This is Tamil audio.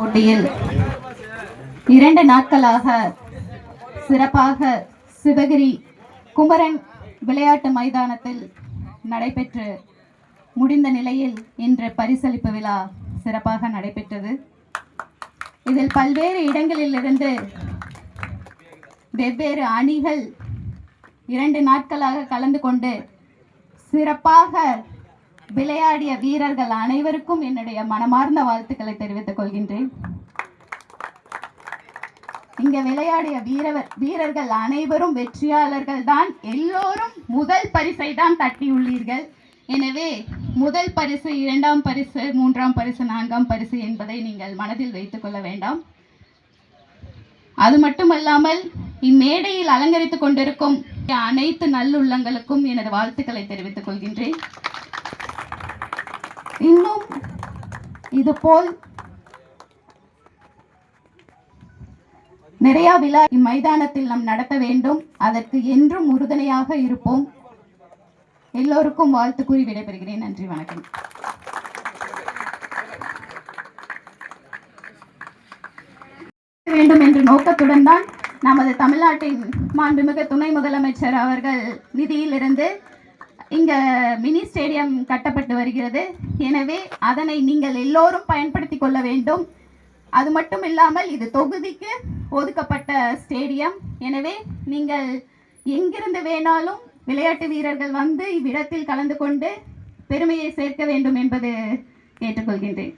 போட்டியில் 2 நாட்களாக சிறப்பாக சிவகிரி குமரன் விளையாட்டு மைதானத்தில் நடைபெற்று முடிந்த நிலையில் இன்று பரிசளிப்பு விழா சிறப்பாக நடைபெற்றது. இதில் பல்வேறு இடங்களிலிருந்து வெவ்வேறு அணிகள் 2 நாட்களாக கலந்து கொண்டு சிறப்பாக விளையாடிய வீரர்கள் அனைவருக்கும் என்னுடைய மனமார்ந்த வாழ்த்துக்களை தெரிவித்துக் கொள்கின்றேன். இங்க விளையாடிய வீரர்கள் அனைவரும் வெற்றியாளர்கள் தான். எல்லோரும் முதல் பரிசை தான் தட்டியுள்ளீர்கள். எனவே முதல் பரிசு, 2ஆம் பரிசு, 3ஆம் பரிசு, 4ஆம் பரிசு என்பதை நீங்கள் மனதில் வைத்துக் கொள்ள வேண்டாம். அது மட்டுமல்லாமல் இம்மேடையில் அலங்கரித்துக் கொண்டிருக்கும் அனைத்து நல்லுள்ளங்களுக்கும் எனது வாழ்த்துக்களை தெரிவித்துக் கொள்கின்றேன். இன்னும் இதுபோல் நிறைய விழா இம்மைதானத்தில் நாம் நடத்த வேண்டும். அதற்கு என்றும் உறுதுணையாக இருப்போம். எல்லோருக்கும் வாழ்த்து கூறி விடைபெறுகிறேன். நன்றி, வணக்கம். வேண்டும் என்ற நோக்கத்துடன் தான் நமது தமிழ்நாட்டின் மாண்புமிகு துணை முதலமைச்சர் அவர்கள் நிதியிலிருந்து இங்க மினி ஸ்டேடியம் கட்டப்பட்டு வருகிறது. எனவே அதனை நீங்கள் எல்லோரும் பயன்படுத்திக் கொள்ள வேண்டும். அது மட்டும் இல்லாமல் இது தொகுதிக்கு ஒதுக்கப்பட்ட ஸ்டேடியம். எனவே நீங்கள் எங்கிருந்து வேணாலும் விளையாட்டு வீரர்கள் வந்து இவ்விடத்தில் கலந்து கொண்டு பெருமையை சேர்க்க வேண்டும் என்பது கேட்டுக்கொள்கின்றேன்.